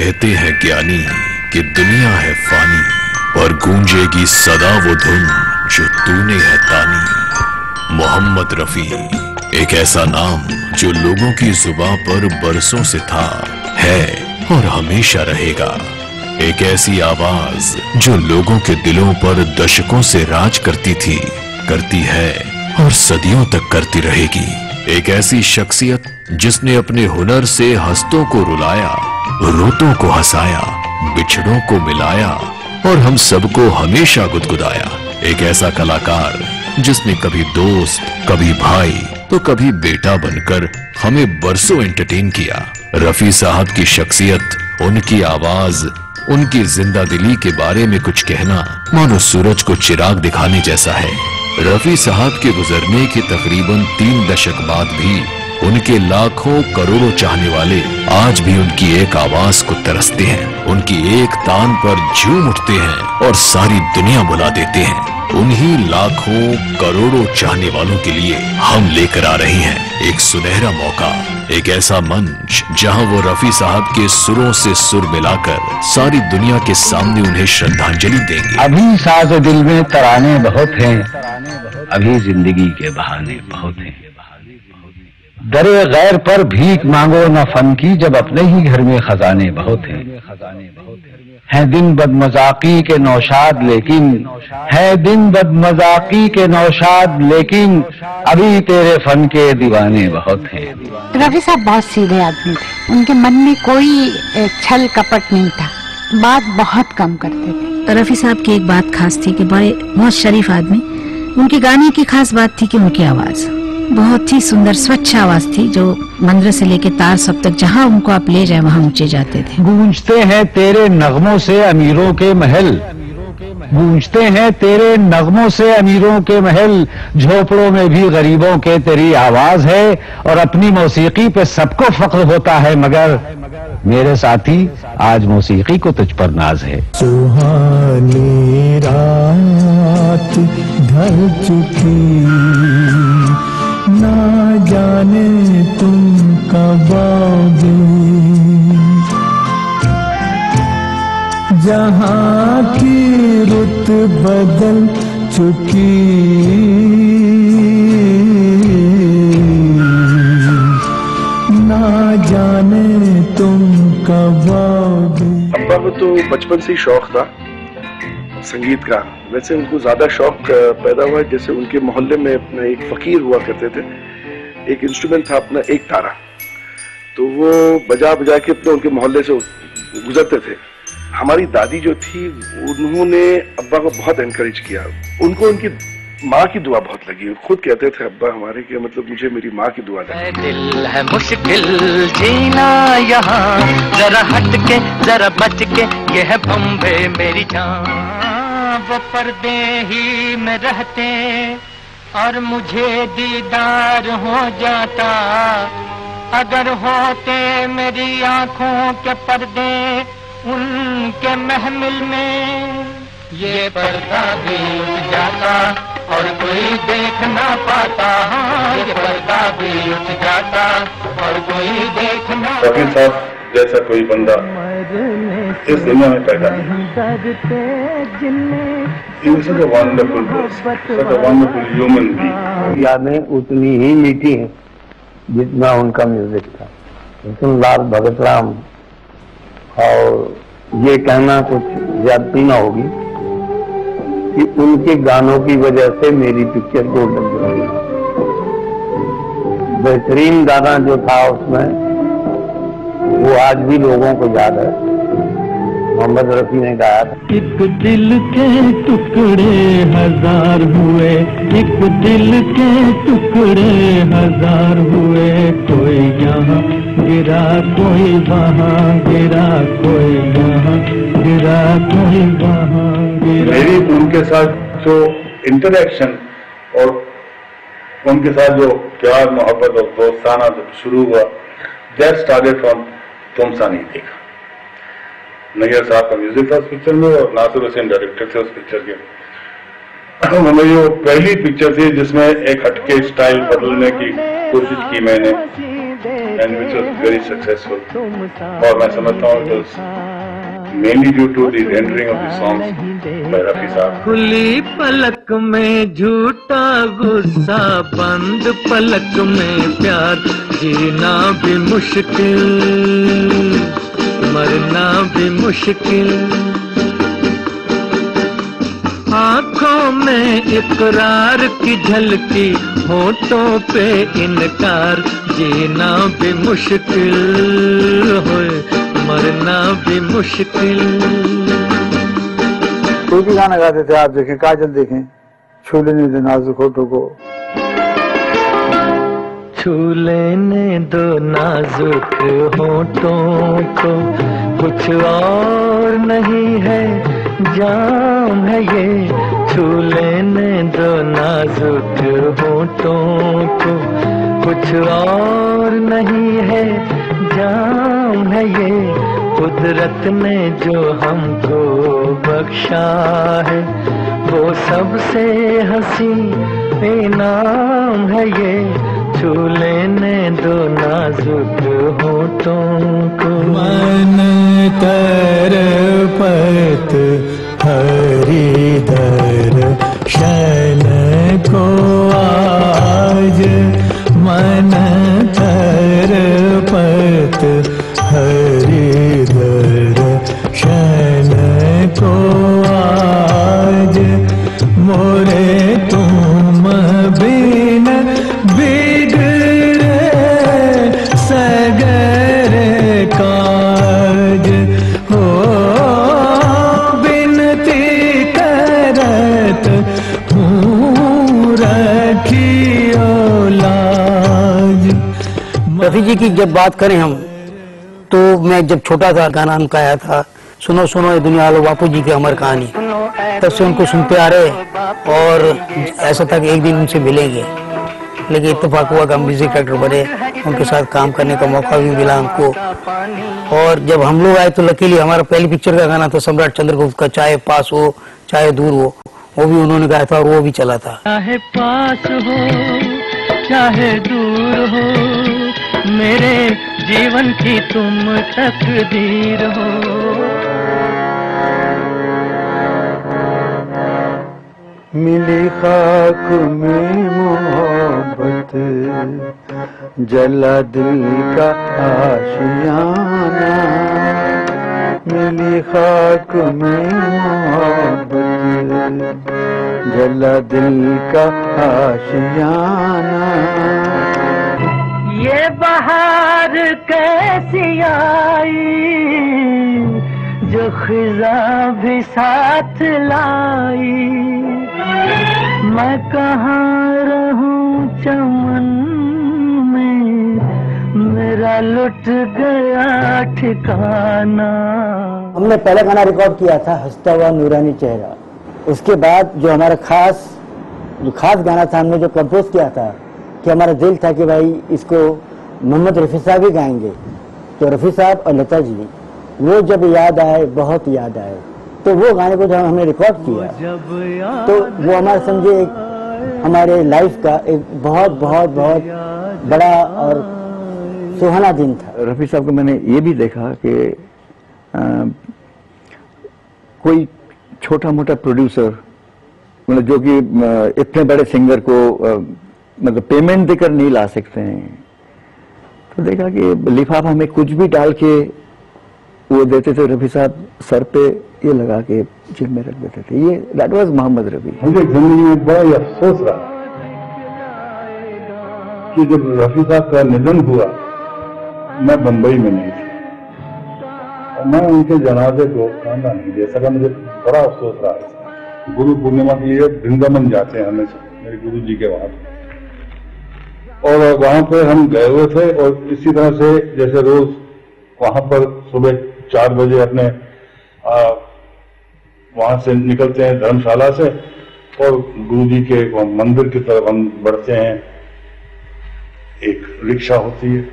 कहते हैं ज्ञानी कि दुनिया है फानी, पर गूंजेगी सदा वो धुन जो तूने है तानी। मोहम्मद रफी एक ऐसा नाम जो लोगों की जुबान पर बरसों से था, है और हमेशा रहेगा। एक ऐसी आवाज जो लोगों के दिलों पर दशकों से राज करती थी, करती है और सदियों तक करती रहेगी। एक ऐसी शख्सियत जिसने अपने हुनर से हंसतों को रुलाया, रोतों को हंसाया, बिछड़ों को मिलाया और हम सबको हमेशा गुदगुदाया। एक ऐसा कलाकार जिसने कभी दोस्त, कभी भाई तो कभी बेटा बनकर हमें बरसों एंटरटेन किया। रफी साहब की शख्सियत, उनकी आवाज, उनकी जिंदा दिली के बारे में कुछ कहना मानो सूरज को चिराग दिखाने जैसा है। रफी साहब के गुजरने के तकरीबन 3 दशक बाद भी उनके लाखों करोड़ों चाहने वाले आज भी उनकी एक आवाज को तरसते हैं, उनकी एक तान पर झूम उठते हैं और सारी दुनिया बुला देते हैं। उन्हीं लाखों करोड़ों चाहने वालों के लिए हम लेकर आ रहे हैं एक सुनहरा मौका, एक ऐसा मंच जहां वो रफी साहब के सुरों से सुर मिलाकर सारी दुनिया के सामने उन्हें श्रद्धांजलि देंगे। अभी साज दिल में तराने बहुत हैं, अभी जिंदगी के बहाने बहुत हैं। दरे गैर पर भीख मांगो न फन की, जब अपने ही घर में खजाने बहुत हैं दिन बदमजाकी के नौशाद, लेकिन है दिन बदमजाकी के नौशाद, लेकिन अभी तेरे फन के दीवाने बहुत हैं। रफी साहब बहुत सीधे आदमी थे, उनके मन में कोई छल कपट नहीं था, बात बहुत कम करते थे। रफी साहब की एक बात खास थी कि बहुत शरीफ आदमी। उनके गाने की खास बात थी कि उनकी आवाज बहुत ही सुंदर स्वच्छ आवाज थी, जो मंदिर से लेके तार सब तक जहां उनको आप ले जाए वहां ऊंचे जाते थे। गूंजते हैं तेरे नगमों से अमीरों के महल, गूंजते हैं तेरे नगमों से अमीरों के महल, झोपड़ों में भी गरीबों के तेरी आवाज है और अपनी मौसीकी पे सबको फख्र होता है, मगर मेरे साथी आज मौसीकी को तुझ पर नाज है। सुहानी रात ढल चुकी, ना जाने तुम कब आओगे, जहां की रुत बदल चुकी, ना जाने तुम कब आओगे। अब्बा को तो बचपन से ही शौक था संगीत का। वैसे उनको ज्यादा शौक पैदा हुआ जैसे उनके मोहल्ले में अपना एक फकीर हुआ करते थे, एक इंस्ट्रूमेंट था अपना एक तारा, तो वो बजा बजा के अपने उनके मोहल्ले से गुजरते थे। हमारी दादी जो थी उन्होंने अब्बा को बहुत एनकरेज किया, उनको उनकी माँ की दुआ बहुत लगी। खुद कहते थे अब्बा हमारे कि मतलब मुझे मेरी माँ की दुआ लगी। दिल है मुश्किल जीना यहाँ, जरा हट के जरा बच के, ये है बम्बे मेरी जान। वो पर्दे ही में रहते और मुझे दीदार हो जाता, अगर होते मेरी आंखों के पर्दे उनके महमिल में, ये पर्दा भी उठ जाता और कोई देख ना पाता। ये पर्दा भी उठ जाता और कोई देख ना पाता। रफी साहब जैसा कोई बंदा इस दुनिया में पैदा नहीं। He was such a wonderful person, such a wonderful human being. यादें उतनी ही मीठी हैं जितना उनका म्यूजिक था। सुनलाल भगत राम, और ये कहना कुछ ज्यादती ना होगी कि उनके गानों की वजह से मेरी पिक्चर गोल्डन जुबली। बेहतरीन गाना जो था उसमें वो आज भी लोगों को याद है, मोहम्मद रफी ने गाया था। एक दिल के टुकड़े हजार हुए, एक दिल के टुकड़े हजार हुए, कोई यहाँ गिरा कोई वहाँ गिरा, कोई यहाँ गिरा कोई वहाँ गिरा। मेरी उनके साथ जो इंटरेक्शन और उनके साथ जो प्यार मोहब्बत और दोस्ताना जब शुरू हुआ, दैट स्टार्टेड फ्रॉम तुम सा नहीं देखा। नैयर साहब का म्यूजिक था उस पिक्चर में और नासिर हुसैन डायरेक्टर थे उस पिक्चर के। मतलब ये पहली पिक्चर थी जिसमें एक हटके स्टाइल बदलने की कोशिश की मैंने। and which was very successful. और मैं समझता हूँ it was mainly due to the rendering of the songs by Rafi साहब. खुली पलक में झूठा गुस्सा, बंद पलक में प्यार, जीना भी मुश्किल, मरना भी मुश्किल, आँखों में इकरार की झलकी, होठों पे इनकार, जीना भी मुश्किल होए, मरना भी मुश्किल। कोई भी गाना गाते थे आप देखें, काजल देखें, छू लेने दो नाजुक होठों को, छू लेने दो नाजुक होठों को, कुछ और नहीं है जाम है ये, छू लेने दो नाजुक होठों को, कुछ और नहीं है जाम है ये, कुदरत ने जो हमको बख्शा है वो सबसे हंसी इनाम है ये, छू लेने दो नाजुक होठों को। मन तरपत हरिदर शन को आज, मन तरपत हरिदर शन को आज, मोरे तुम बिन बिगड़े सगर काज हो, बिनती करत हूँ रखियो लाज। रफी जी की जब बात करें हम, तो मैं जब छोटा था गाना उनका आया था, सुनो सुनो ये दुनिया वालों बापू जी की अमर कहानी, तब से उनको सुनते आ रहे, और ऐसा था कि एक दिन उनसे मिलेंगे, लेकिन इत्तेफाक हुआ कि हम म्यूजिक डायरेक्टर बने, उनके साथ काम करने का मौका भी मिला हमको। और जब हम लोग आए तो लकीली हमारा पहली पिक्चर का गाना था सम्राट चंद्रगुप्त का, चाहे पास हो चाहे दूर हो, वो भी उन्होंने गाया था और वो भी चला था। चाहे पास हो चाहे दूर हो, मेरे जीवन की तुम तकदीर हो। मिली खाक में मोहब्बत, जला दिल का आशियाना, मिली खाक में मोहब्बत, जला दिल का आशियाना। ये बहार कैसी आई जो खिजा भी साथ लाई, मैं कहाँ रहूं चमन में, मेरा लुट गया ठिकाना। हमने पहला गाना रिकॉर्ड किया था हंसता हुआ नूरानी चेहरा, उसके बाद जो हमारा खास गाना था हमने जो कंपोज किया था, कि हमारा दिल था कि भाई इसको मोहम्मद रफ़ी साहब ही गाएंगे, तो रफ़ी साहब और लता जी वो जब याद आए, बहुत याद आए, तो वो गाने को जब हमने रिकॉर्ड किया तो वो हमारे समझे हमारे लाइफ का एक बहुत बहुत बहुत बड़ा और सुहाना दिन था। रफ़ी साहब को मैंने ये भी देखा कि कोई छोटा मोटा प्रोड्यूसर, मतलब जो कि इतने बड़े सिंगर को मतलब पेमेंट देकर नहीं ला सकते हैं, तो देखा कि लिफाफा में कुछ भी डाल के वो देते थे, रफ़ी साहब सर पे ये लगा के जेब में रख देते थे। ये दैट वाज मोहम्मद रफ़ी। मुझे जिंदगी में बड़ा ही अफसोस रहा कि जब रफ़ी साहब का निधन हुआ, मैं बंबई में नहीं था और मैं उनके जनाजे को खाना नहीं दे सका। मुझे बड़ा अफसोस रहा। गुरु पूर्णिमा के लिए वृंदावन जाते हैं हमेशा, मेरे गुरु जी के वहां, और वहां पे हम गए हुए थे, और इसी तरह से जैसे रोज वहां पर सुबह 4 बजे अपने वहां से निकलते हैं धर्मशाला से, और गुरु जी के मंदिर की तरफ हम बढ़ते हैं। एक रिक्शा होती है,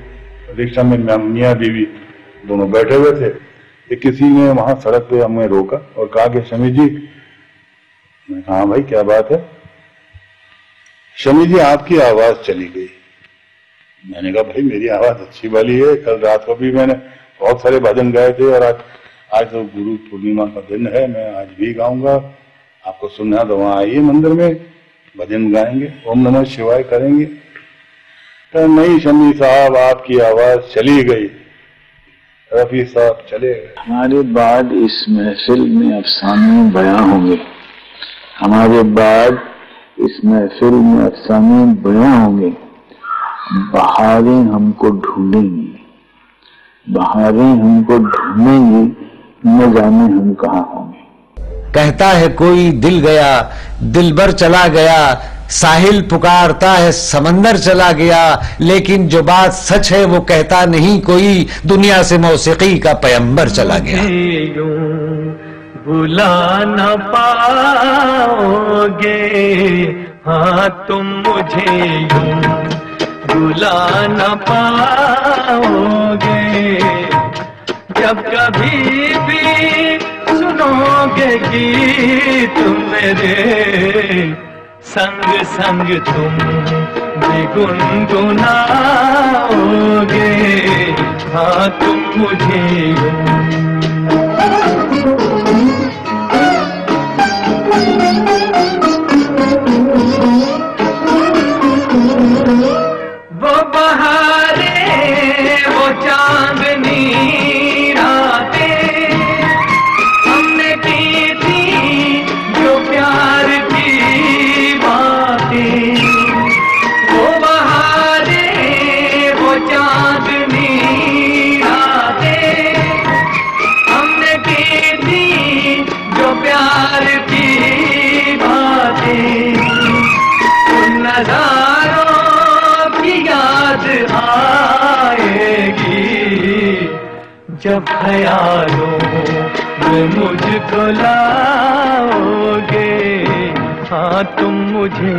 रिक्शा में मियाँ बीवी दोनों बैठे हुए थे। किसी ने वहां सड़क पे हमें रोका और कहा कि शमी जी, मैं कहा हाँ भाई क्या बात है। शमी जी आपकी आवाज चली गई। मैंने कहा भाई मेरी आवाज अच्छी वाली है, कल रात को भी मैंने बहुत सारे भजन गाए थे और आज तो गुरु पूर्णिमा का दिन है, मैं आज भी गाऊंगा, आपको सुनना तो वहां आइए मंदिर में, भजन गाएंगे, ओम नमः शिवाय करेंगे। तो नहीं शमी साहब आपकी आवाज चली गई, रफी साहब चले गए। हमारे बाद इस महफिल में अफसाने बयां होंगे, हमारे बाद इस महफिल में अफसाने बयां होंगे। बहारें हमको ढूंढेंगी, बहारें हमको ढूंढेंगी, न जाने हम कहाँ होंगे। कहता है कोई दिल गया, दिलबर चला गया, साहिल पुकारता है समंदर चला गया, लेकिन जो बात सच है वो कहता नहीं कोई, दुनिया से मौसीकी का पैगंबर चला गया। भुला न पाओगे हाँ तुम मुझे यूं भुला न पाओगे, जब कभी भी सुनोगे गीत मेरे, संग संग तुम भी गुनगुनाओगे हाँ तुम मुझे यूं। वो बहारे वो चांदनी रातें हमने की थी जो प्यार की बातें, वो बहारे वो चांदनी रातें हमने की थी जो प्यार की बातें, उन नजारों याद आएगी जब ख्यालों में मुझको लाओगे हाँ तुम मुझे